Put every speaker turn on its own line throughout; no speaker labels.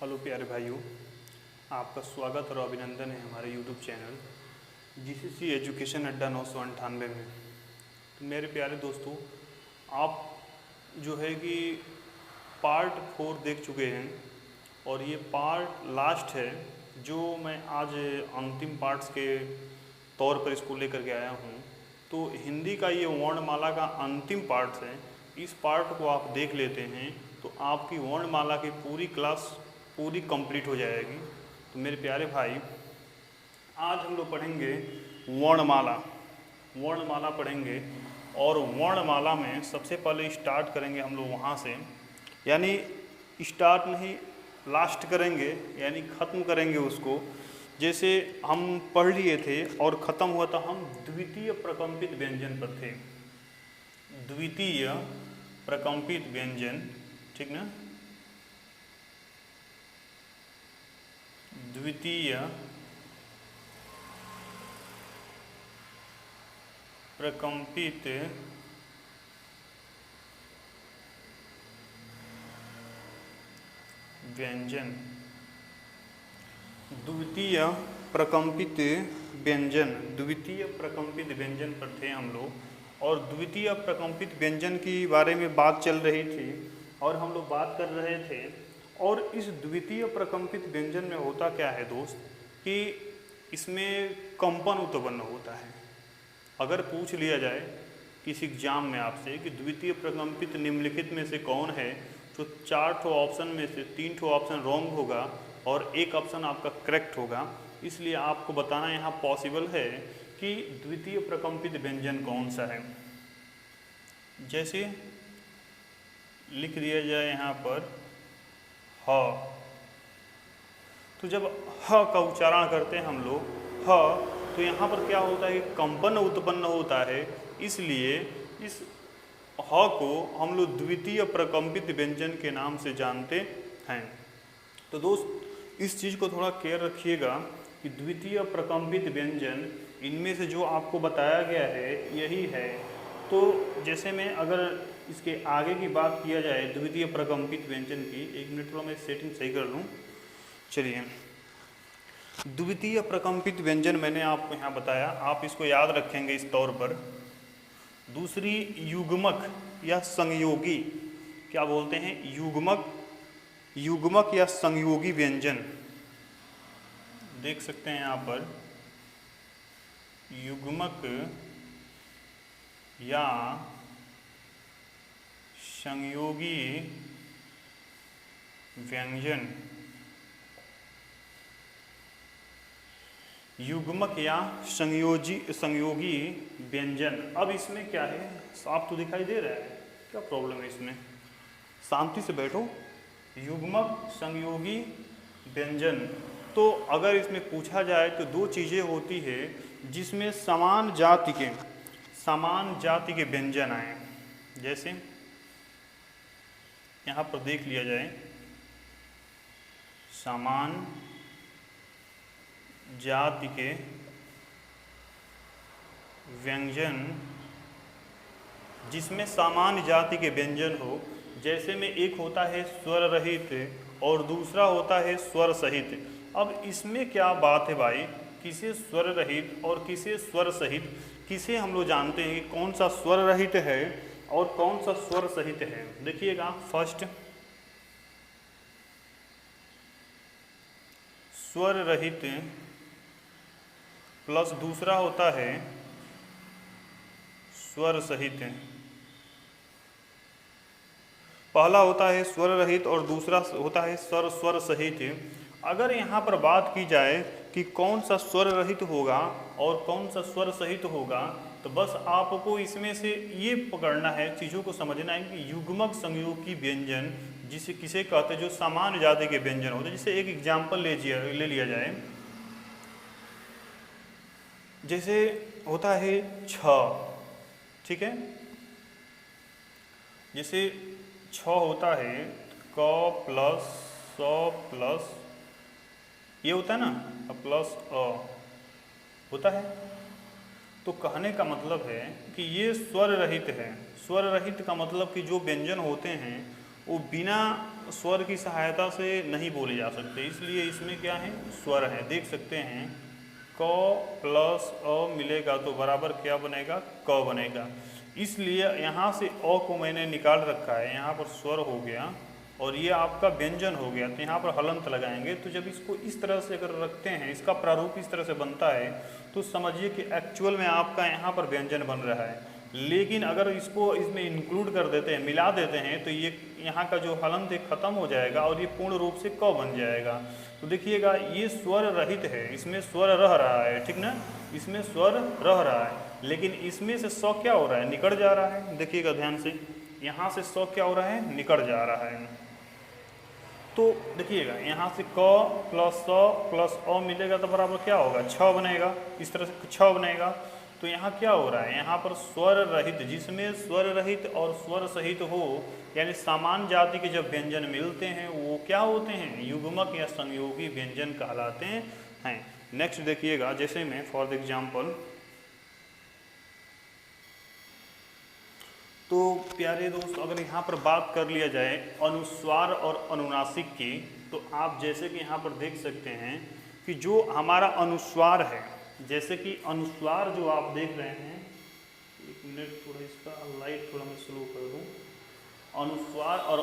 Hello प्यारे भाइयों, आपका स्वागत और अभिनंदन है हमारे यूट्यूब चैनल जीसीसी एजुकेशन अड्डा 998 में। तो मेरे प्यारे दोस्तों, आप जो है कि पार्ट 4 देख चुके हैं और ये पार्ट लास्ट है जो मैं आज अंतिम पार्ट्स के तौर पर इसको लेकर के आया हूँ। तो हिंदी का ये वर्णमाला का अंतिम पार्ट है। इस पार्ट को आप देख लेते हैं तो आपकी वर्णमाला की पूरी क्लास पूरी कंप्लीट हो जाएगी। तो मेरे प्यारे भाई, आज हम लोग पढ़ेंगे वर्णमाला। वर्णमाला पढ़ेंगे और वर्णमाला में सबसे पहले स्टार्ट करेंगे हम लोग वहाँ से, यानी स्टार्ट नहीं लास्ट करेंगे, यानी ख़त्म करेंगे उसको। जैसे हम पढ़ लिए थे और ख़त्म हुआ था, हम द्वितीय प्रकंपित व्यंजन पर थे। द्वितीय प्रकंपित व्यंजन, ठीक ना? द्वितीय प्रकंपित व्यंजन, द्वितीय प्रकंपित व्यंजन, द्वितीय प्रकंपित व्यंजन पर थे हम लोग। और द्वितीय प्रकंपित व्यंजन की बारे में बात चल रही थी और हम लोग बात कर रहे थे। और इस द्वितीय प्रकंपित व्यंजन में होता क्या है दोस्त, कि इसमें कंपन उत्पन्न होता है। अगर पूछ लिया जाए किसी एग्जाम में आपसे कि द्वितीय प्रकंपित निम्नलिखित में से कौन है, तो 4 ठो ऑप्शन में से 3 ठो ऑप्शन रॉन्ग होगा और एक ऑप्शन आपका करेक्ट होगा। इसलिए आपको बताना यहाँ पॉसिबल है कि द्वितीय प्रकंपित व्यंजन कौन सा है। जैसे लिख दिया जाए यहाँ पर ह, तो जब ह का उच्चारण करते हैं हम लोग ह, तो यहाँ पर क्या होता है कि कंपन उत्पन्न होता है। इसलिए इस ह को हम लोग द्वितीय प्रकंपित व्यंजन के नाम से जानते हैं। तो दोस्त, इस चीज़ को थोड़ा केयर रखिएगा कि द्वितीय प्रकंपित व्यंजन, इनमें से जो आपको बताया गया है यही है। तो जैसे मैं अगर इसके आगे की बात किया जाए द्वितीय प्रकंपित व्यंजन की, 1 मिनट थोड़ा मैं सेटिंग सही कर लूँ। चलिए, द्वितीय प्रकंपित व्यंजन मैंने आपको यहाँ बताया, आप इसको याद रखेंगे इस तौर पर। दूसरी युग्मक या संयोगी, क्या बोलते हैं, युग्मक या संयोगी व्यंजन देख सकते हैं यहाँ पर। युग्मक या संयोगी व्यंजन, युग्मक या संयोगी व्यंजन। अब इसमें क्या है, साफ तो दिखाई दे रहा है, क्या प्रॉब्लम है इसमें? शांति से बैठो। युग्मक संयोगी व्यंजन, तो अगर इसमें पूछा जाए तो 2 चीज़ें होती है जिसमें समान जाति के व्यंजन आए। जैसे यहाँ पर देख लिया जाए, समान जाति के व्यंजन, जिसमें सामान्य जाति के व्यंजन हो। जैसे में एक होता है स्वर रहित और दूसरा होता है स्वर सहित। अब इसमें क्या बात है भाई, किसे स्वर रहित और किसे स्वर सहित, किसे हम लोग जानते हैं कि कौन सा स्वर रहित है और कौन सा स्वर सहित है। देखिएगा, फर्स्ट स्वर रहित प्लस दूसरा होता है स्वर सहित। पहला होता है स्वर रहित और दूसरा होता है स्वर सहित। अगर यहाँ पर बात की जाए कि कौन सा स्वर रहित होगा और कौन सा स्वर सहित होगा, तो बस आपको इसमें से ये पकड़ना है, चीज़ों को समझना है कि युग्मक संयोगी व्यंजन जिसे किसे कहते हैं, जो सामान्य जाति के व्यंजन होते हैं। जैसे एक एग्जाम्पल ले लिया जाए, जैसे होता है छ, ठीक है। जैसे छ होता है क प्लस स प्लस ये होता है ना, प्लस अ होता है। तो कहने का मतलब है कि ये स्वर रहित है। स्वर रहित का मतलब कि जो व्यंजन होते हैं वो बिना स्वर की सहायता से नहीं बोले जा सकते, इसलिए इसमें क्या है, स्वर है। देख सकते हैं क प्लस अ मिलेगा तो बराबर क्या बनेगा, क बनेगा। इसलिए यहाँ से अ को मैंने निकाल रखा है, यहाँ पर स्वर हो गया और ये आपका व्यंजन हो गया, तो यहाँ पर हलंत लगाएंगे। तो जब इसको इस तरह से अगर रखते हैं, इसका प्रारूप इस तरह से बनता है, तो समझिए कि एक्चुअल में आपका यहाँ पर व्यंजन बन रहा है। लेकिन अगर इसको इसमें इंक्लूड कर देते हैं, मिला देते हैं, तो ये यहाँ का जो हलंत खत्म हो जाएगा और ये पूर्ण रूप से क बन जाएगा। तो देखिएगा ये स्वर रहित है, इसमें स्वर रह रहा है, ठीक ना, इसमें स्वर रह रहा है, लेकिन इसमें से स क्या हो रहा है, निकट जा रहा है। देखिएगा ध्यान से, यहाँ से स क्या हो रहा है, निकट जा रहा है। तो देखिएगा यहाँ से क प्लस स प्लस अ मिलेगा तो बराबर क्या होगा, छ बनेगा, इस तरह से छ बनेगा। तो यहाँ क्या हो रहा है, यहाँ पर स्वर रहित, जिसमें स्वर रहित और स्वर सहित हो, यानी समान जाति के जब व्यंजन मिलते हैं वो क्या होते हैं, युग्मक या संयोगी व्यंजन कहलाते हैं। नेक्स्ट देखिएगा, जैसे में फॉर द एग्जाम्पल, तो प्यारे दोस्त अगर यहाँ पर बात कर लिया जाए अनुस्वार और अनुनासिक की, तो आप जैसे कि यहाँ पर देख सकते हैं कि जो हमारा अनुस्वार है, जैसे कि अनुस्वार जो आप देख रहे हैं, एक मिनट थोड़ा इसका लाइट थोड़ा मैं स्लो कर दूँ। अनुस्वार और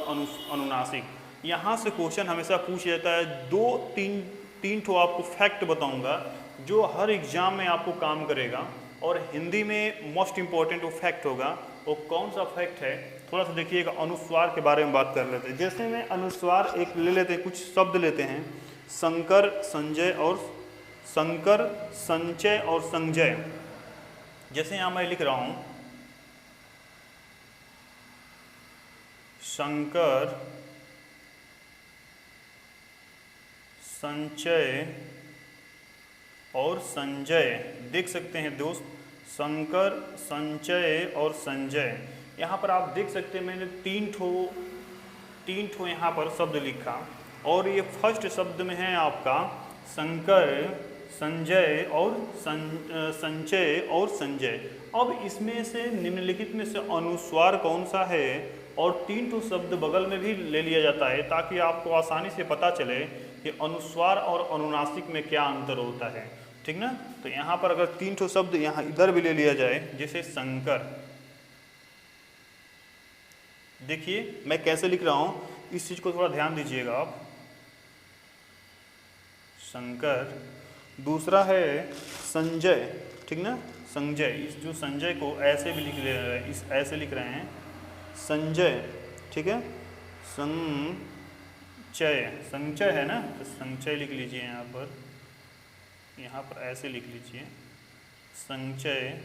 अनुनासिक, यहाँ से क्वेश्चन हमेशा पूछ जाता है। तीन ठो आपको फैक्ट बताऊंगा जो हर एग्जाम में आपको काम करेगा, और हिंदी में मोस्ट इम्पॉर्टेंट वो फैक्ट होगा। वो कौन सा फैक्ट है, थोड़ा सा देखिएगा। अनुस्वार के बारे में बात कर लेते हैं। जैसे में अनुस्वार एक ले लेते हैं, कुछ शब्द लेते हैं, शंकर संजय और शंकर संचय और संजय। जैसे यहाँ मैं लिख रहा हूँ शंकर संचय और संजय, देख सकते हैं दोस्त, शंकर संचय और संजय। यहाँ पर आप देख सकते हैं मैंने तीन ठो यहाँ पर शब्द लिखा, और ये फर्स्ट शब्द में है आपका शंकर संजय और संचय और संजय। अब इसमें से निम्नलिखित में से अनुस्वार कौन सा है, और तीन ठो शब्द बगल में भी ले लिया जाता है ताकि आपको आसानी से पता चले कि अनुस्वार और अनुनासिक में क्या अंतर होता है, ठीक ना। तो यहाँ पर अगर तीन ठो शब्द यहाँ इधर भी ले लिया जाए, जैसे शंकर, देखिए मैं कैसे लिख रहा हूँ, इस चीज़ को थोड़ा ध्यान दीजिएगा आप। शंकर, दूसरा है संजय, ठीक ना, संजय, इस जो संजय को ऐसे भी लिख ले रहे हैं, इस ऐसे लिख रहे हैं संजय, ठीक है, संचय, संचय है ना, तो संचय लिख लीजिए यहाँ पर ऐसे लिख लीजिए संचय,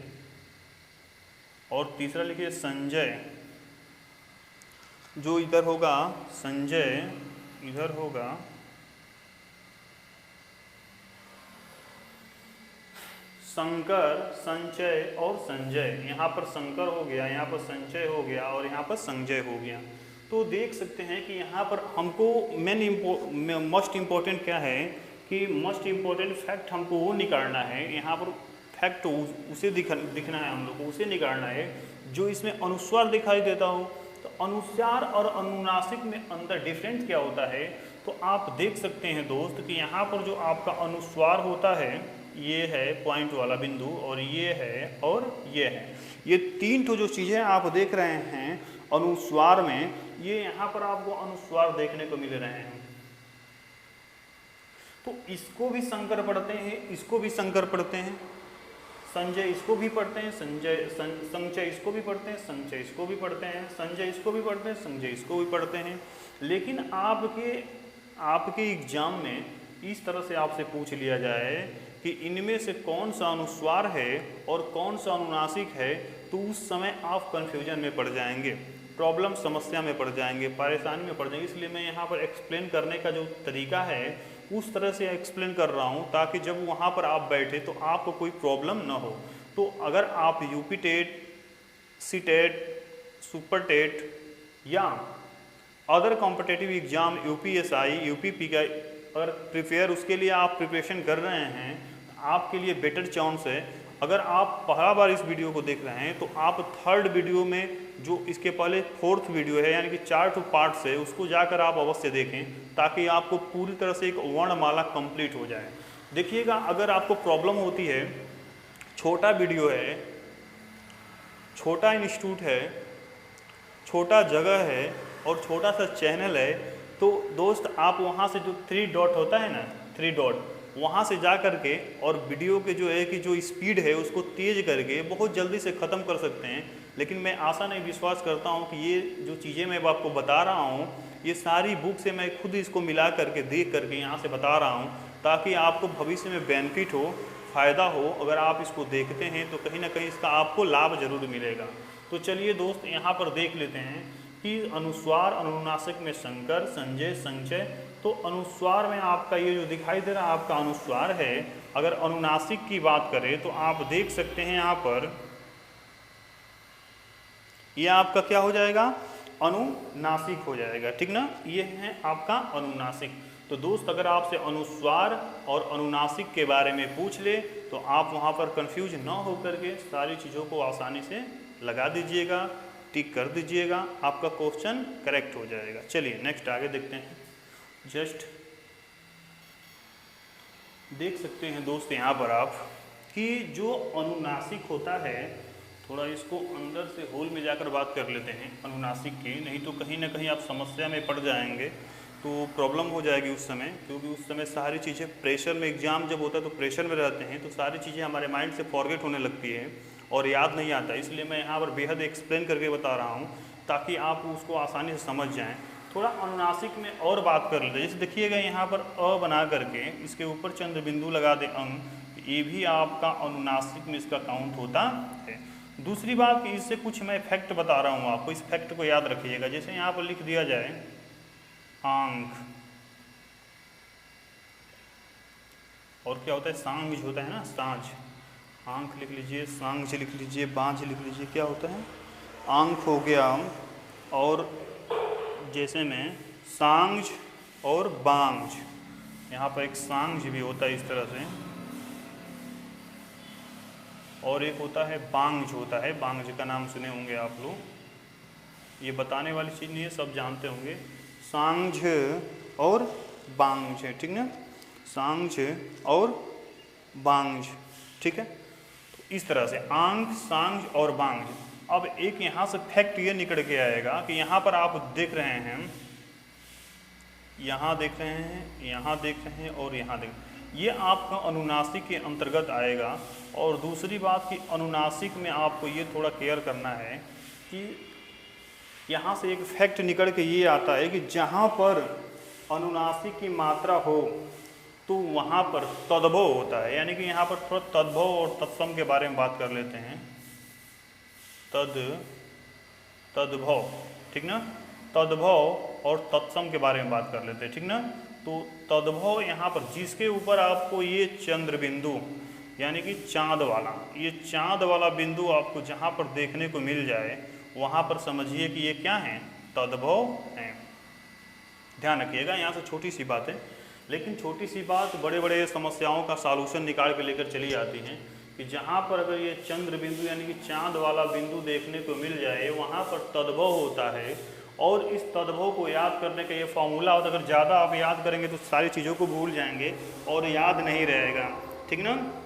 और तीसरा लिखिए संजय। जो इधर होगा संजय, इधर होगा शंकर संचय और संजय। यहाँ पर शंकर हो गया, यहाँ पर संचय हो गया, और यहाँ पर संजय हो गया। तो देख सकते हैं कि यहाँ पर हमको मोस्ट इम्पोर्टेंट क्या है कि मोस्ट इम्पोर्टेंट फैक्ट हमको वो निकालना है। यहाँ पर फैक्ट उसे दिखना है, हम लोग को उसे निकालना है जो इसमें अनुस्वार दिखाई देता हो। तो अनुस्वार और अनुनासिक में अंतर, डिफरेंस क्या होता है, तो आप देख सकते हैं दोस्त कि यहाँ पर जो आपका अनुस्वार होता है, ये है पॉइंट वाला बिंदु, और ये है और ये है, ये तीन ठो जो चीज़ें आप देख रहे हैं अनुस्वार में, ये यहाँ पर आपको अनुस्वार देखने को मिल रहे हैं। तो इसको भी शंकर पढ़ते हैं, इसको भी शंकर पढ़ते हैं, संजय इसको भी पढ़ते हैं, संचय इसको भी पढ़ते हैं, संचय इसको भी पढ़ते हैं, संजय इसको भी पढ़ते हैं, संजय इसको भी पढ़ते हैं। लेकिन आपके एग्जाम में इस तरह से आपसे पूछ लिया जाए कि इनमें से कौन सा अनुस्वार है और कौन सा अनुनासिक है, तो उस समय आप कन्फ्यूजन में पड़ जाएंगे, प्रॉब्लम समस्या में पड़ जाएंगे, परेशानी में पड़ जाएंगे। इसलिए मैं यहाँ पर एक्सप्लेन करने का जो तरीका है उस तरह से एक्सप्लेन कर रहा हूँ ताकि जब वहाँ पर आप बैठे तो आपको कोई प्रॉब्लम ना हो। तो अगर आप UP TET, C TET, super TET या other competitive exam UPSI, UPP का अगर प्रिपेयर, उसके लिए आप प्रिपरेशन कर रहे हैं, आपके लिए बेटर चांस है अगर आप पहला बार इस वीडियो को देख रहे हैं तो आप थर्ड वीडियो में जो इसके पहले फोर्थ वीडियो है यानी कि 4 पार्ट्स है उसको जाकर आप अवश्य देखें, ताकि आपको पूरी तरह से एक वर्णमाला कंप्लीट हो जाए। देखिएगा, अगर आपको प्रॉब्लम होती है, छोटा वीडियो है, छोटा इंस्टीट्यूट है, छोटा जगह है और छोटा सा चैनल है, तो दोस्त आप वहाँ से जो 3 डॉट होता है ना, 3 डॉट, वहाँ से जा कर के और वीडियो के जो है कि जो स्पीड है उसको तेज़ करके बहुत जल्दी से ख़त्म कर सकते हैं। लेकिन मैं आशा नहीं विश्वास करता हूँ कि ये जो चीज़ें मैं आपको बता रहा हूँ ये सारी बुक से मैं खुद इसको मिला करके देख करके यहाँ से बता रहा हूँ, ताकि आपको भविष्य में बेनिफिट हो, फ़ायदा हो। अगर आप इसको देखते हैं तो कहीं ना कहीं इसका आपको लाभ ज़रूर मिलेगा। तो चलिए दोस्त, यहाँ पर देख लेते हैं कि अनुस्वार, अनुनासिक में संकर, संजय, संचय। तो अनुस्वार में आपका ये जो दिखाई दे रहा है आपका अनुस्वार है। अगर अनुनासिक की बात करें तो आप देख सकते हैं यहाँ पर ये आपका क्या हो जाएगा, अनुनासिक हो जाएगा, ठीक ना। ये है आपका अनुनासिक। तो दोस्त, अगर आपसे अनुस्वार और अनुनासिक के बारे में पूछ ले तो आप वहाँ पर कंफ्यूज ना हो करके सारी चीज़ों को आसानी से लगा दीजिएगा, टिक कर दीजिएगा, आपका क्वेश्चन करेक्ट हो जाएगा। चलिए नेक्स्ट आगे देखते हैं। जस्ट देख सकते हैं दोस्त यहाँ पर आप कि जो अनुनासिक होता है, थोड़ा इसको अंदर से होल में जाकर बात कर लेते हैं अनुनासिक की, नहीं तो कहीं ना कहीं आप समस्या में पड़ जाएंगे, तो प्रॉब्लम हो जाएगी उस समय। क्योंकि उस समय सारी चीज़ें प्रेशर में, एग्जाम जब होता है तो प्रेशर में रहते हैं, तो सारी चीज़ें हमारे माइंड से फॉरगेट होने लगती है और याद नहीं आता। इसलिए मैं यहाँ पर बेहद एक्सप्लेन करके बता रहा हूँ ताकि आप उसको आसानी से समझ जाएँ। थोड़ा अनुनासिक में और बात कर लेते हैं। जैसे देखिएगा यहाँ पर अ बना करके इसके ऊपर चंद्र बिंदु लगा दे अंग, ये भी आपका अनुनासिक में इसका काउंट होता है। दूसरी बात कि इससे कुछ मैं फैक्ट बता रहा हूँ आपको, इस फैक्ट को याद रखिएगा। जैसे यहाँ पर लिख दिया जाए आंख, और क्या होता है, सांझ होता है ना, सांझ। आंख लिख लीजिए, सांझ लिख लीजिए, बांझ लिख लीजिए, क्या होता है, आंख हो गया। और जैसे में सांझ और बांझ, यहाँ पर एक सांझ भी होता है इस तरह से, और एक होता है बांझ होता है। बांझ का नाम सुने होंगे आप लोग, ये बताने वाली चीज़ नहीं है, सब जानते होंगे। सांझ और बांझ, ठीक ना, सांझ और बांझ, ठीक है। तो इस तरह से आंख, सांझ और बांझ। अब एक यहाँ से फैक्ट ये निकल के आएगा कि यहाँ पर आप देख रहे हैं, यहाँ देख रहे हैं, यहाँ देख रहे हैं और यहाँ देख रहे हैं, ये आपका अनुनासिक के अंतर्गत आएगा। और दूसरी बात कि अनुनासिक में आपको ये थोड़ा केयर करना है कि यहाँ से एक फैक्ट निकल के ये आता है कि जहाँ पर अनुनासिक की मात्रा हो तो वहाँ पर तद्भव होता है। यानी कि यहाँ पर थोड़ा तद्भव और तत्सम के बारे में बात कर लेते हैं। तद्भव, ठीक ना, तद्भव और तत्सम के बारे में बात कर लेते हैं, ठीक ना। तो तद्भव यहाँ पर जिसके ऊपर आपको ये चंद्र बिंदु यानी कि चाँद वाला, ये चाँद वाला बिंदु आपको जहाँ पर देखने को मिल जाए वहाँ पर समझिए कि ये क्या है, तद्भव है। ध्यान रखिएगा, यहाँ से छोटी सी बात है, लेकिन छोटी सी बात बड़े बड़े समस्याओं का सॉल्यूशन निकाल के लेकर चली आती हैं। कि जहाँ पर अगर ये चंद्र बिंदु यानी कि चाँद वाला बिंदु देखने को मिल जाए वहाँ पर तद्भव होता है। और इस तद्भव को याद करने का ये फॉर्मूला होता है, अगर ज़्यादा आप याद करेंगे तो सारी चीज़ों को भूल जाएंगे और याद नहीं रहेगा, ठीक ना।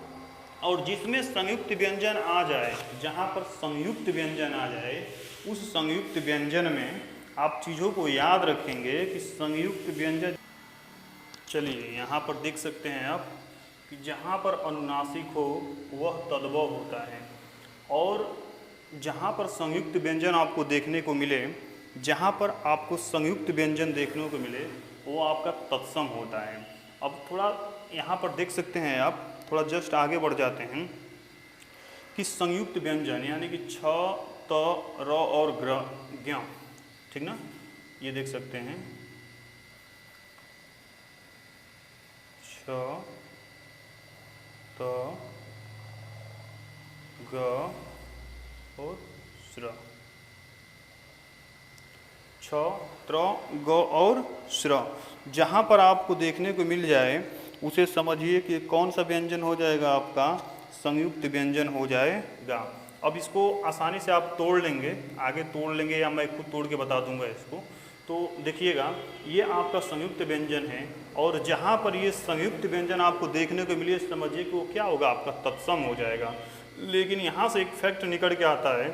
और जिसमें संयुक्त व्यंजन आ जाए, जहाँ पर संयुक्त व्यंजन आ जाए, उस संयुक्त व्यंजन में आप चीज़ों को याद रखेंगे कि संयुक्त व्यंजन। चलिए यहाँ पर देख सकते हैं आप कि जहाँ पर अनुनासिक हो वह तद्भव होता है, और जहाँ पर संयुक्त व्यंजन आपको देखने को मिले, जहाँ पर आपको संयुक्त व्यंजन देखने को मिले वो आपका तत्सम होता है। अब थोड़ा यहाँ पर देख सकते हैं आप, थोड़ा जस्ट आगे बढ़ जाते हैं कि संयुक्त व्यंजन यानी कि छ, त, र और ग्र, ज्ञ, ठीक ना, ये देख सकते हैं छ, त, ग और श्र, छ, त्र, ग और श्र। जहाँ पर आपको देखने को मिल जाए उसे समझिए कि कौन सा व्यंजन हो जाएगा आपका संयुक्त व्यंजन हो जाएगा। अब इसको आसानी से आप तोड़ लेंगे, आगे तोड़ लेंगे या मैं खुद तोड़ के बता दूंगा इसको। तो देखिएगा ये आपका संयुक्त व्यंजन है, और जहाँ पर ये संयुक्त व्यंजन आपको देखने को मिले समझिए कि वो क्या होगा, आपका तत्सम हो जाएगा। लेकिन यहाँ से एक फैक्ट निकल के आता है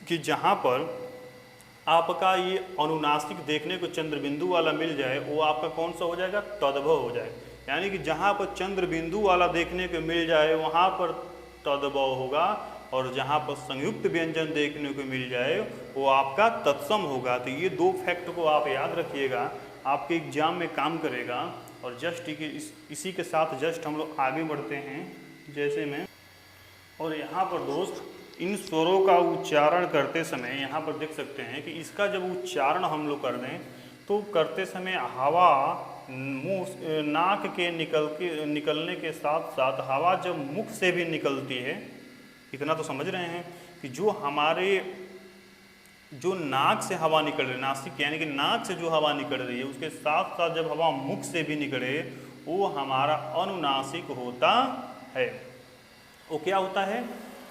कि जहाँ पर आपका ये अनुनासिक देखने को चंद्र बिंदु वाला मिल जाए वो आपका कौन सा हो जाएगा, तद्भव हो जाए। यानी कि जहाँ पर चंद्र बिंदु वाला देखने को मिल जाए वहाँ पर तद्भव होगा, और जहाँ पर संयुक्त व्यंजन देखने को मिल जाए वो आपका तत्सम होगा। तो ये दो फैक्ट को आप याद रखिएगा, आपके एग्जाम में काम करेगा। और जस्ट इसी के साथ जस्ट हम लोग आगे बढ़ते हैं जैसे में, और यहाँ पर दोस्त इन स्वरों का उच्चारण करते समय यहाँ पर देख सकते हैं कि इसका जब उच्चारण हम लोग कर दें तो करते समय हवा मुंह नाक के निकलने के साथ साथ हवा जब मुख से भी निकलती है, इतना तो समझ रहे हैं कि जो नाक से हवा निकल रही है, नासिक यानी कि नाक से जो हवा निकल रही है उसके साथ साथ जब हवा मुख से भी निकले वो हमारा अनुनासिक होता है। वो क्या होता है,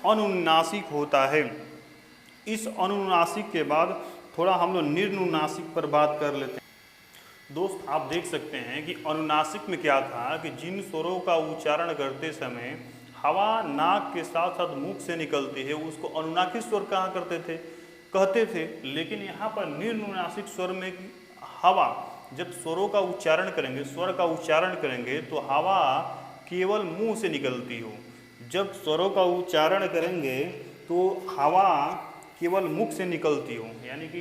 अनुनासिक होता है। इस अनुनासिक के बाद थोड़ा हम लोग निर्नुनासिक पर बात कर लेते हैं। दोस्त आप देख सकते हैं कि अनुनासिक में क्या था कि जिन स्वरों का उच्चारण करते समय हवा नाक के साथ साथ मुख से निकलती है उसको अनुनासिक स्वर कहते थे। लेकिन यहाँ पर निर्नुनासिक स्वर में हवा जब स्वरों का उच्चारण करेंगे, स्वर का उच्चारण करेंगे तो हवा केवल मुंह से निकलती हो। जब स्वरों का उच्चारण करेंगे तो हवा केवल मुख से निकलती हो, यानी कि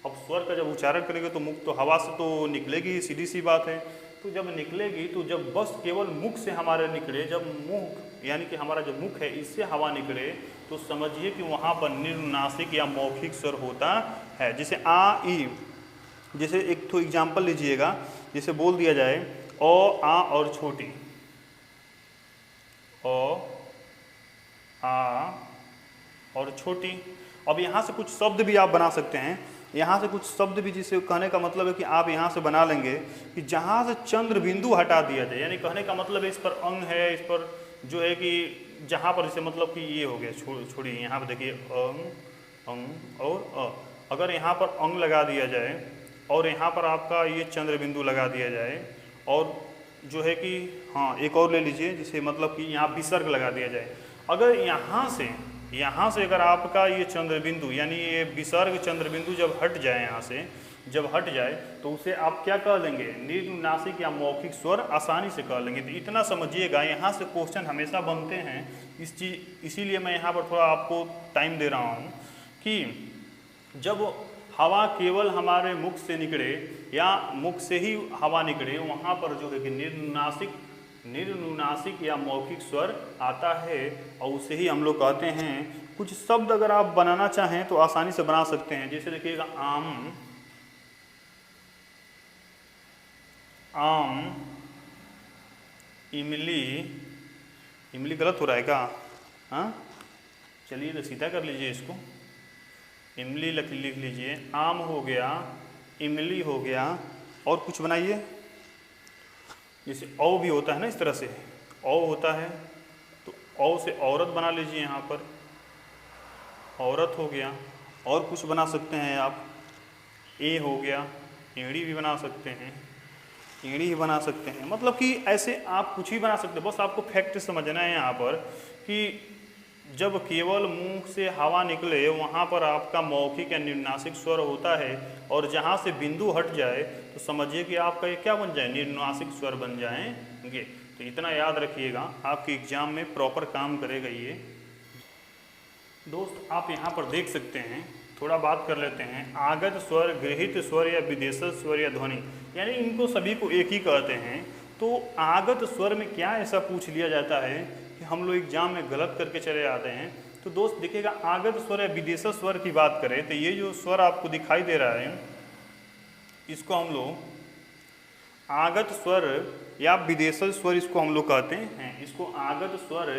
अब स्वर का जब उच्चारण करेंगे तो मुख तो हवा से तो निकलेगी, सीधी सी बात है। तो जब निकलेगी तो जब बस केवल मुख से हमारे निकले, जब मुख यानी कि हमारा जो मुख है इससे हवा निकले तो समझिए कि वहाँ पर निर्नुनासिक या मौखिक स्वर होता है। जैसे आ ई, जैसे एक तो एग्जाम्पल लीजिएगा, जैसे बोल दिया जाए ओ आ और छोटी, ओ आ और छोटी। अब यहाँ से कुछ शब्द भी आप बना सकते हैं, यहाँ से कुछ शब्द भी, जिसे कहने का मतलब है कि आप यहाँ से बना लेंगे कि जहाँ से चंद्र बिंदु हटा दिया जाए, यानी कहने का मतलब है इस पर अंग है, इस पर जो है कि जहाँ पर इसे मतलब कि ये हो गया, छोड़िए यहाँ पर देखिए अंग अंग और अ, अगर यहाँ पर अंग लगा दिया जाए और यहाँ पर आपका ये चंद्र बिंदु लगा दिया जाए, और जो है कि हाँ एक और ले लीजिए जिसे मतलब कि यहाँ विसर्ग लगा दिया जाए। अगर यहाँ से अगर आपका ये चंद्र बिंदु यानी ये विसर्ग चंद्र बिंदु जब हट जाए, यहाँ से जब हट जाए तो उसे आप क्या कह लेंगे, निर्नुनासिक या मौखिक स्वर आसानी से कह लेंगे। तो इतना समझिएगा, यहाँ से क्वेश्चन हमेशा बनते हैं इसीलिए मैं यहाँ पर थोड़ा आपको टाइम दे रहा हूँ कि जब हवा केवल हमारे मुख से निकले या मुख से ही हवा निकले वहाँ पर जो है कि निर्नुनासिक या मौखिक स्वर आता है, और उसे ही हम लोग कहते हैं। कुछ शब्द अगर आप बनाना चाहें तो आसानी से बना सकते हैं। जैसे देखिएगा आम, आम, इमली, इमली गलत हो रहा है क्या, हाँ चलिए तो सीधा कर लीजिए इसको, इमली लिख लीजिए, आम हो गया, इमली हो गया, और कुछ बनाइए। जैसे औ भी होता है ना, इस तरह से औ होता है तो औ से औरत बना लीजिए, यहाँ पर औरत हो गया। और कुछ बना सकते हैं आप, ए हो गया, एड़ी भी बना सकते हैं, एड़ी ही बना सकते हैं। मतलब कि ऐसे आप कुछ भी बना सकते हैं, बस आपको फैक्ट समझना है यहाँ पर कि जब केवल मुंह से हवा निकले वहाँ पर आपका मौखिक या निर्नुनासिक स्वर होता है, और जहाँ से बिंदु हट जाए तो समझिए कि आपका ये क्या बन जाए, निर्नुनासिक स्वर बन जाएंगे। तो इतना याद रखिएगा, आपके एग्जाम में प्रॉपर काम करेगा ये। दोस्त आप यहाँ पर देख सकते हैं, थोड़ा बात कर लेते हैं। आगत स्वर, गृहीत स्वर या विदेशज स्वर या ध्वनि, यानी इनको सभी को एक ही कहते हैं। तो आगत स्वर में क्या ऐसा पूछ लिया जाता है कि हम लोग एग्जाम में गलत करके चले आते हैं। तो दोस्त देखिएगा, आगत स्वर या विदेशज स्वर की बात करें तो ये जो स्वर आपको दिखाई दे रहा है इसको हम लोग आगत स्वर या विदेशज स्वर इसको हम लोग कहते हैं। इसको आगत स्वर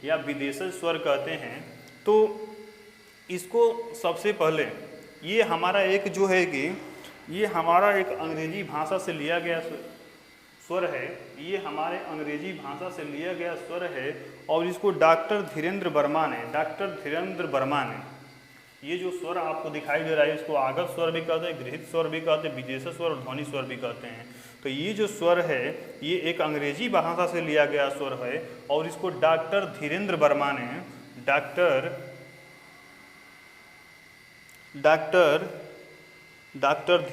या विदेशज स्वर कहते हैं। तो इसको सबसे पहले ये हमारा एक जो है कि ये हमारा एक अंग्रेजी भाषा से लिया गया स्वर है ये हमारे अंग्रेजी भाषा से लिया गया स्वर है और इसको डॉक्टर धीरेन्द्र वर्मा ने ये जो स्वर आपको दिखाई दे रहा है इसको आगत स्वर भी कहते हैं, गृहीत स्वर भी कहते हैं, विदेशी स्वर और ध्वनि स्वर भी कहते हैं। तो ये जो स्वर है ये एक अंग्रेजी भाषा से लिया गया स्वर है और इसको डॉक्टर धीरेन्द्र वर्मा ने डॉक्टर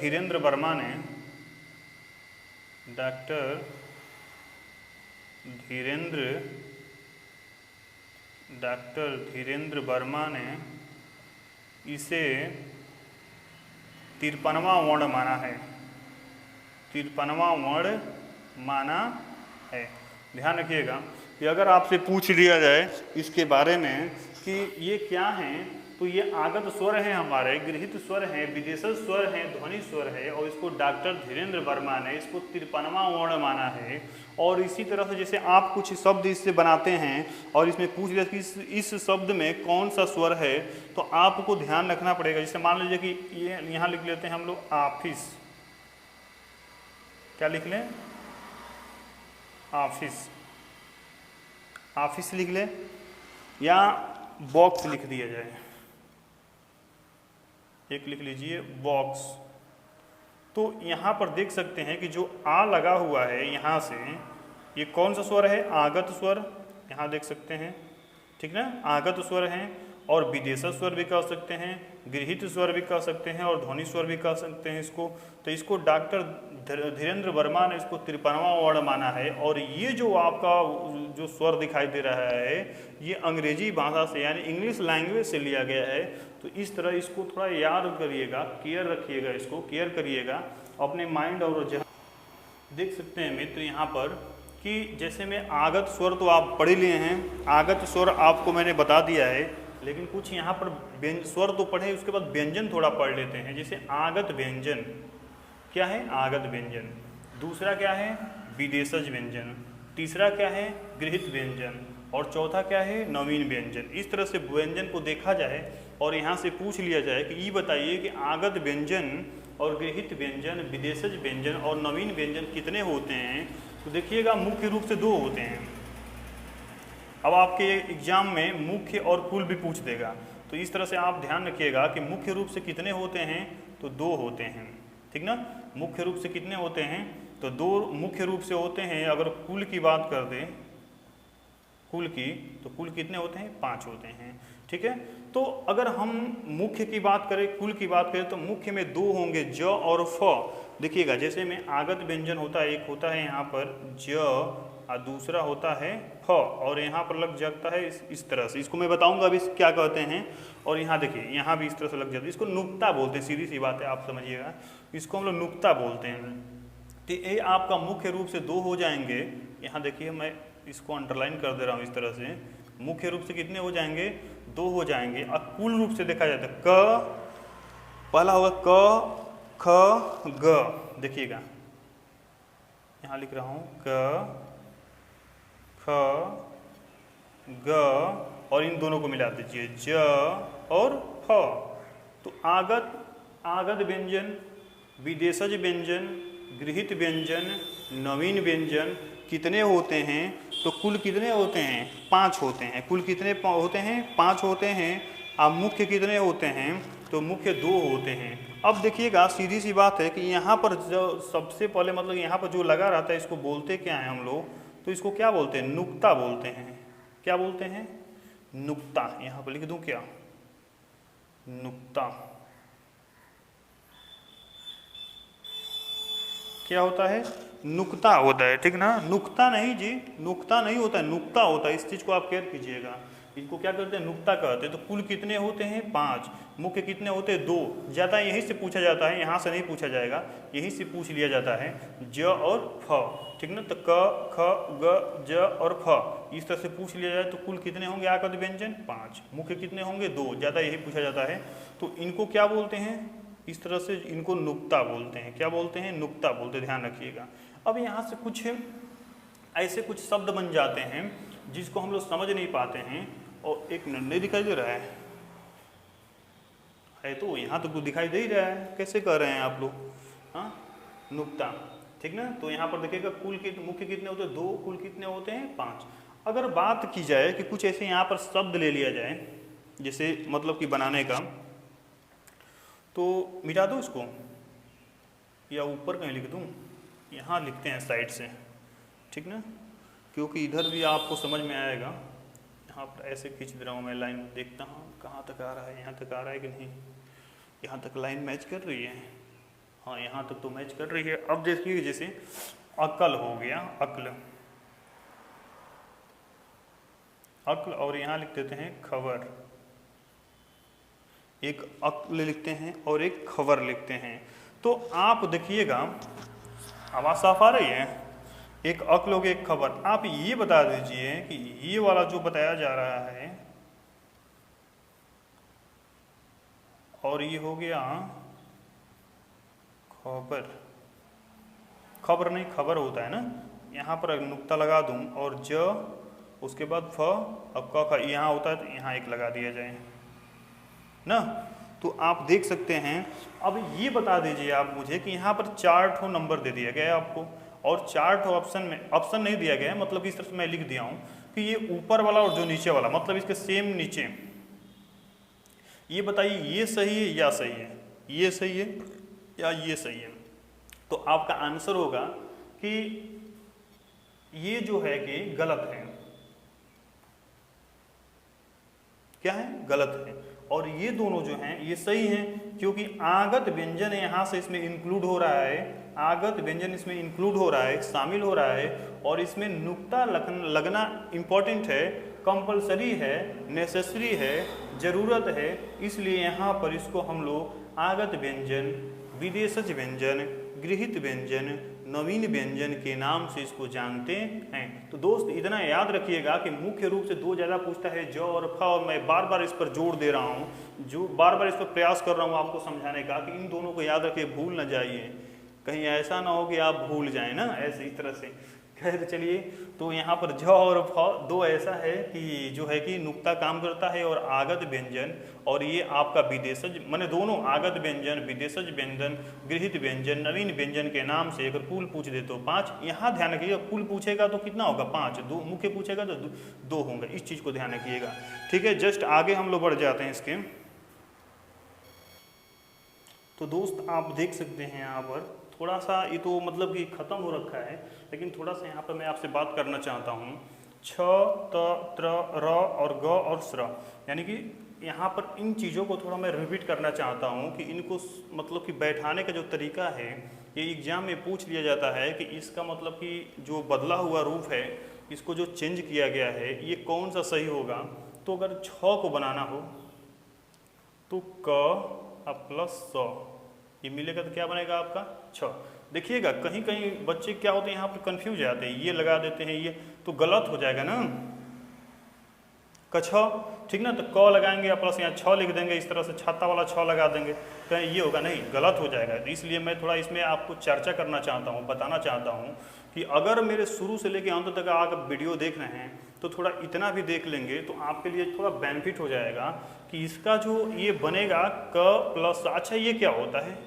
धीरेन्द्र वर्मा ने इसे 53वां वर्ण माना है, 53वां वर्ण माना है। ध्यान रखिएगा कि अगर आपसे पूछ लिया जाए इसके बारे में कि ये क्या हैं, तो ये आगत स्वर हैं हमारे, गृहीत स्वर हैं, विदेशी स्वर हैं, ध्वनि स्वर है और इसको डॉक्टर धीरेन्द्र वर्मा ने इसको 53वां वर्ण माना है। और इसी तरह से जैसे आप कुछ शब्द इससे बनाते हैं और इसमें पूछ लिया कि इस शब्द में कौन सा स्वर है, तो आपको ध्यान रखना पड़ेगा। जैसे मान लीजिए कि ये यहाँ लिख लेते हैं हम लोग ऑफिस, क्या लिख लें, ऑफिस लिख लें या बॉक्स लिख दिया जाए, एक लिख लीजिए बॉक्स। तो यहाँ पर देख सकते हैं कि जो आ लगा हुआ है यहाँ से ये कौन सा स्वर है, आगत स्वर, यहाँ देख सकते हैं, ठीक ना, आगत स्वर हैं। और विदेशी स्वर भी कह सकते हैं, गृहीत स्वर भी कह सकते हैं और ध्वनि स्वर भी कह सकते हैं इसको। तो इसको डॉक्टर धीरेन्द्र वर्मा ने इसको 53वां वर्ण माना है। और ये जो आपका जो स्वर दिखाई दे रहा है ये अंग्रेजी भाषा से यानी इंग्लिश लैंग्वेज से लिया गया है। तो इस तरह इसको थोड़ा याद करिएगा, केयर रखिएगा, इसको केयर करिएगा अपने माइंड। और जहाँ देख सकते हैं मित्र यहाँ पर कि जैसे में आगत स्वर तो आप पढ़ लिए हैं, आगत स्वर आपको मैंने बता दिया है, लेकिन कुछ यहाँ पर स्वर तो पढ़े उसके बाद व्यंजन थोड़ा पढ़ लेते हैं। जैसे आगत व्यंजन क्या है, आगत व्यंजन, दूसरा क्या है, विदेशज व्यंजन, तीसरा क्या है, गृहीत व्यंजन और चौथा क्या है, नवीन व्यंजन। इस तरह से व्यंजन को देखा जाए और यहाँ से पूछ लिया जाए कि ये बताइए कि आगत व्यंजन और गृहीत व्यंजन, विदेशज व्यंजन और नवीन व्यंजन कितने होते हैं, तो देखिएगा मुख्य रूप से 2 होते हैं। अब आपके एग्जाम में मुख्य और कुल भी पूछ देगा, तो इस तरह से आप ध्यान रखिएगा कि मुख्य रूप से कितने होते हैं, तो 2 होते हैं, ठीक ना। मुख्य रूप से कितने होते हैं, तो 2 मुख्य रूप से होते हैं। अगर कुल की बात कर दें, कुल की, तो कुल कितने होते हैं, 5 होते हैं, ठीक है। तो अगर हम मुख्य की बात करें, कुल की बात करें, तो मुख्य में 2 होंगे, ज और फ। देखिएगा जैसे में आगत व्यंजन होता है, एक होता है यहाँ पर ज और दूसरा होता है फ, और यहाँ पर लग जाता है इस तरह से। इसको मैं बताऊंगा अभी क्या कहते हैं। और यहाँ देखिए यहाँ भी इस तरह से लग जाता है, इसको नुक्ता बोलते हैं, सीधी सी बात है, आप समझिएगा, इसको हम लोग नुक्ता बोलते हैं। तो ये आपका मुख्य रूप से 2 हो जाएंगे। यहाँ देखिए मैं इसको अंडरलाइन कर दे रहा हूँ इस तरह से, मुख्य रूप से कितने हो जाएंगे, 2 हो जाएंगे। और कुल रूप से देखा जाता है, क पहला होगा क, ख, ग। देखिएगा यहाँ लिख रहा हूँ क, ख, ग और इन दोनों को मिला दीजिए, ज और फ। तो आगत व्यंजन, विदेशज व्यंजन, गृहीत व्यंजन, नवीन व्यंजन कितने होते हैं, तो कुल कितने होते हैं, 5 होते हैं। कुल कितने होते हैं, 5 होते हैं। अब मुख्य कितने होते हैं, तो मुख्य 2 होते हैं। अब देखिएगा सीधी सी बात है कि यहाँ पर जो सबसे पहले मतलब यहाँ पर जो लगा रहता है इसको बोलते क्या हैं हम लोग, तो इसको क्या बोलते हैं, नुक्ता बोलते हैं। क्या बोलते हैं, नुक्ता। यहाँ पर लिख दूं क्या, नुक्ता। क्या होता है, नुक्ता होता है, ठीक ना। नुक्ता नहीं जी, नुक्ता नहीं होता है, नुक्ता होता है। इस चीज को आप केयर कीजिएगा, इनको क्या करते हैं, नुक्ता कहते हैं। तो कुल कितने होते हैं, 5। मुख्य कितने होते हैं, 2। ज़्यादा यहीं से पूछा जाता है, यहाँ से नहीं पूछा जाएगा, यहीं से पूछ लिया जाता है, ज और फ, ठीक ना। तो क, ख, ग, ज और फ इस तरह से पूछ लिया जाए तो कुल कितने होंगे आगत व्यंजन, 5। मुख्य कितने होंगे, 2। ज़्यादा यही पूछा जाता है। तो इनको क्या बोलते हैं, इस तरह से इनको नुक्ता बोलते हैं। क्या बोलते हैं, नुक्ता बोलते हैं, ध्यान रखिएगा। अब यहाँ से कुछ ऐसे कुछ शब्द बन जाते हैं जिसको हम लोग समझ नहीं पाते हैं। और एक नहीं दिखाई दे रहा है तो यहाँ तो कुछ दिखाई दे ही रहा है, कैसे कर रहे हैं आप लोग, हाँ। नुक्ता, ठीक ना। तो यहाँ पर देखिएगा कुल के मुख्य कितने होते हैं, 2, कुल कितने होते हैं, 5। अगर बात की जाए कि कुछ ऐसे यहाँ पर शब्द ले लिया जाए जैसे मतलब कि बनाने का, तो मिटा दो इसको या ऊपर कहीं लिख दूँ, यहाँ लिखते हैं साइड से, ठीक ना, क्योंकि इधर भी आपको समझ में आएगा। यहाँ पर ऐसे खींच दे रहा हूँ मैं लाइन, देखता हूँ कहाँ तक आ रहा है, यहाँ तक आ रहा है कि नहीं, यहाँ तक लाइन मैच कर रही है, हाँ यहाँ तक तो मैच कर रही है। अब देखिए जैसे अकल हो गया, अक्ल, अक्ल, और यहाँ लिख देते हैं खबर, एक अक्ल लिखते हैं और एक खबर लिखते हैं। तो आप देखिएगा आवाज़ साफ आ रही है, एक अक्ल हो गया एक खबर। आप ये बता दीजिए कि ये वाला जो बताया जा रहा है और ये हो गया खबर, खबर नहीं खबर होता है ना, यहाँ पर नुक्ता लगा दूं और ज उसके बाद फ, अब क यहाँ होता है तो यहाँ एक लगा दिया जाए ना। तो आप देख सकते हैं। अब ये बता दीजिए आप मुझे कि यहाँ पर 4 ठो नंबर दे दिया गया है आपको और 4 ठो ऑप्शन में, ऑप्शन नहीं दिया गया है, मतलब इस तरह से मैं लिख दिया हूँ कि ये ऊपर वाला और जो नीचे वाला, मतलब इसके सेम नीचे, ये बताइए ये सही है या सही है, ये सही है या ये सही है। तो आपका आंसर होगा कि ये जो है कि गलत है, क्या है, गलत है। और ये दोनों जो हैं ये सही हैं, क्योंकि आगत व्यंजन यहाँ से इसमें इंक्लूड हो रहा है, आगत व्यंजन इसमें इंक्लूड हो रहा है, शामिल हो रहा है, और इसमें नुक्ता लगना इम्पॉर्टेंट है, कंपलसरी है, नेसेसरी है, ज़रूरत है। इसलिए यहाँ पर इसको हम लोग आगत व्यंजन, विदेशज व्यंजन, गृहीत व्यंजन, नवीन व्यंजन के नाम से इसको जानते हैं। तो दोस्त इतना याद रखिएगा कि मुख्य रूप से 2 ज़्यादा पूछता है, ज और फ, और मैं बार बार इस पर जोर दे रहा हूँ, जो बार बार इस पर प्रयास कर रहा हूँ आपको समझाने का कि इन दोनों को याद रखिए, भूल न जाइए, कहीं ऐसा ना हो कि आप भूल जाएं ना, ऐसे इस तरह से। खैर चलिए, तो यहाँ पर ज और फ 2 ऐसा है कि जो है कि नुक्ता काम करता है, और आगत व्यंजन, और ये आपका विदेशज, माने दोनों आगत व्यंजन, विदेशज व्यंजन, गृहीत व्यंजन, नवीन व्यंजन के नाम से अगर कुल पूछ दे तो 5। यहाँ ध्यान रखिएगा, कुल पूछेगा तो कितना होगा, 5, 2 मुख्य पूछेगा तो 2 होंगे, इस चीज़ को ध्यान रखिएगा, ठीक है। जस्ट आगे हम लोग बढ़ जाते हैं इसके। तो दोस्त आप देख सकते हैं यहाँ पर थोड़ा सा, ये तो मतलब कि ख़त्म हो रखा है, लेकिन थोड़ा सा यहाँ पर मैं आपसे बात करना चाहता हूँ। छ, त, त्र, र और ग और स्र, यानी कि यहाँ पर इन चीज़ों को थोड़ा मैं रिपीट करना चाहता हूँ कि इनको मतलब कि बैठाने का जो तरीका है, ये एग्ज़ाम में पूछ लिया जाता है कि इसका मतलब कि जो बदला हुआ रूप है, इसको जो चेंज किया गया है, ये कौन सा सही होगा। तो अगर छ को बनाना हो तो क प्लस स, ये मिलेगा तो क्या बनेगा आपका छ। देखिएगा कहीं कहीं बच्चे क्या होते हैं यहाँ पर कंफ्यूज जाते हैं, ये लगा देते हैं, ये तो गलत हो जाएगा ना, कछ, ठीक ना। तो क लगाएंगे या प्लस यहाँ छ लिख देंगे, इस तरह से छाता वाला छ लगा देंगे, कहीं ये होगा नहीं, गलत हो जाएगा। तो इसलिए मैं थोड़ा इसमें आपको चर्चा करना चाहता हूँ, बताना चाहता हूँ कि अगर मेरे शुरू से लेकर अंत तक आप वीडियो देख रहे हैं तो थोड़ा इतना भी देख लेंगे तो आपके लिए थोड़ा बेनिफिट हो जाएगा कि इसका जो ये बनेगा क प्लस, अच्छा ये क्या होता है,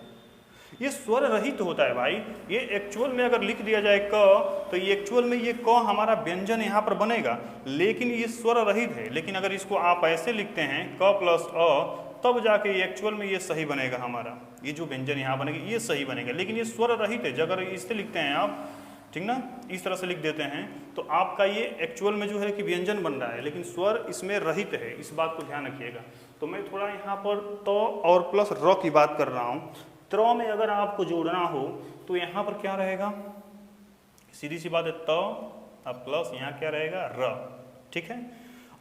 ये स्वर रहित होता है भाई। ये एक्चुअल में अगर लिख दिया जाए क, तो ये एक्चुअल में ये क हमारा व्यंजन यहाँ पर बनेगा, लेकिन ये स्वर रहित है। लेकिन अगर इसको आप ऐसे लिखते हैं क प्लस अ, तब जाके ये एक्चुअल में ये सही बनेगा, हमारा ये जो व्यंजन यहाँ बनेगा ये सही बनेगा। लेकिन ये स्वर रहित है, अगर इससे लिखते हैं आप, ठीक ना, इस तरह से लिख देते हैं तो आपका ये एक्चुअल में जो है कि व्यंजन बन रहा है, लेकिन स्वर इसमें रहित है, इस बात को ध्यान रखिएगा। तो मैं थोड़ा यहाँ पर त और प्लस र की बात कर रहा हूँ। त्र में अगर आपको जोड़ना हो तो यहाँ पर क्या रहेगा, सीधी सी बात है, त अब प्लस यहाँ क्या रहेगा र, ठीक है।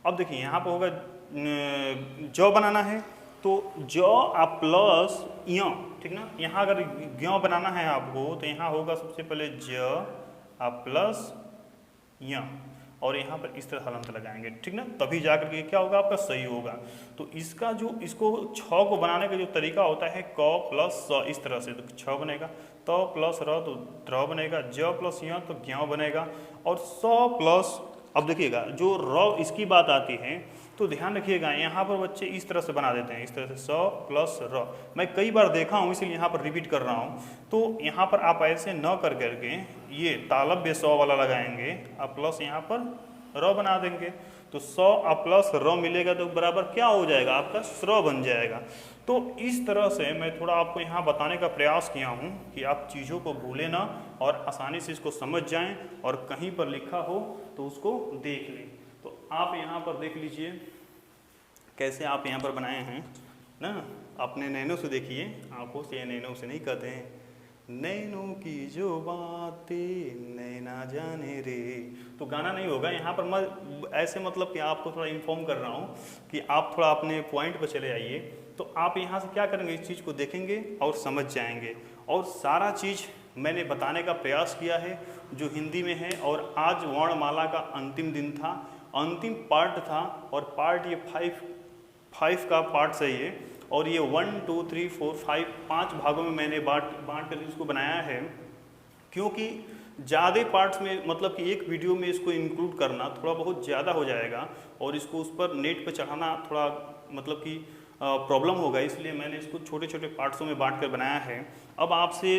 अब देखिए यहाँ पर होगा ज बनाना है तो ज आप प्लस य, ठीक ना। यहाँ अगर ज्ञ बनाना है आपको तो यहाँ होगा सबसे पहले ज आप प्लस य, और यहाँ पर इस तरह हलंत लगाएंगे, ठीक ना, तभी जाकर के क्या होगा आपका सही होगा। तो इसका जो इसको छ को बनाने का जो तरीका होता है क प्लस स, इस तरह से, तो छ बनेगा, त प्लस र तो त्र बनेगा, ज प्लस य तो ज्ञ बनेगा, और स प्लस, अब देखिएगा जो र इसकी बात आती है तो ध्यान रखिएगा, यहाँ पर बच्चे इस तरह से बना देते हैं, इस तरह से 100 प्लस र। मैं कई बार देखा हूँ इसलिए यहाँ पर रिपीट कर रहा हूँ। तो यहाँ पर आप ऐसे न कर करके ये तालव्य 100 वाला लगाएंगे, आप प्लस यहाँ पर र बना देंगे, तो 100 प्लस र मिलेगा तो बराबर क्या हो जाएगा, आपका स्र बन जाएगा। तो इस तरह से मैं थोड़ा आपको यहाँ बताने का प्रयास किया हूँ कि आप चीज़ों को भूलें ना और आसानी से इसको समझ जाएं, और कहीं पर लिखा हो तो उसको देख लें। तो आप यहाँ पर देख लीजिए कैसे आप यहाँ पर बनाए हैं ना, अपने नैनों से देखिए, आंखों से, नैनों से नहीं कहते हैं, नैनों की जो बातें नैना जाने रे। तो गाना नहीं होगा यहाँ पर, मैं ऐसे मतलब कि आपको थोड़ा इन्फॉर्म कर रहा हूँ कि आप थोड़ा अपने पॉइंट पर चले आइए। तो आप यहाँ से क्या करेंगे, इस चीज़ को देखेंगे और समझ जाएंगे। और सारा चीज़ मैंने बताने का प्रयास किया है जो हिंदी में है। और आज वर्णमाला का अंतिम दिन था, अंतिम पार्ट था, और पार्ट ये 5 का पार्ट सही है। और ये 1 2 3 4 5 भागों में मैंने बांट कर इसको बनाया है, क्योंकि ज़्यादा पार्ट्स में मतलब कि एक वीडियो में इसको इंक्लूड करना थोड़ा बहुत ज़्यादा हो जाएगा, और इसको उस पर नेट पर चढ़ाना थोड़ा मतलब कि प्रॉब्लम होगा, इसलिए मैंने इसको छोटे छोटे पार्ट्सों में बांट कर बनाया है। अब आपसे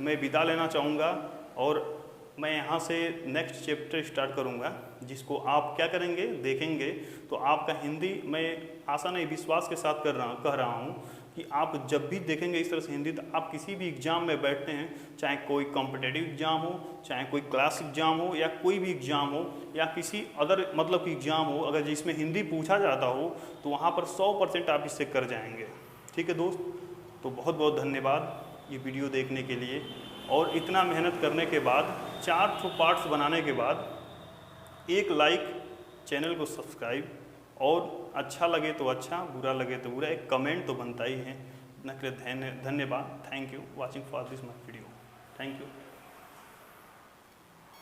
मैं विदा लेना चाहूँगा, और मैं यहाँ से नेक्स्ट चैप्टर स्टार्ट करूँगा, जिसको आप क्या करेंगे, देखेंगे तो आपका हिंदी, मैं आशा नहीं विश्वास के साथ कह रहा हूँ कि आप जब भी देखेंगे इस तरह से हिंदी, तो आप किसी भी एग्ज़ाम में बैठते हैं, चाहे कोई कॉम्पिटिटिव एग्ज़ाम हो, चाहे कोई क्लास एग्ज़ाम हो, या कोई भी एग्ज़ाम हो, या किसी अदर मतलब कि एग्ज़ाम हो, अगर जिसमें हिंदी पूछा जाता हो तो वहाँ पर 100% आप इससे कर जाएंगे। ठीक है दोस्त, तो बहुत बहुत धन्यवाद ये वीडियो देखने के लिए। और इतना मेहनत करने के बाद, 4 पार्ट्स बनाने के बाद, एक लाइक, चैनल को सब्सक्राइब, और अच्छा लगे तो अच्छा, बुरा लगे तो बुरा, एक कमेंट तो बनता ही है। इतना के लिए धन्यवाद। Thank you watching for this my video. Thank you.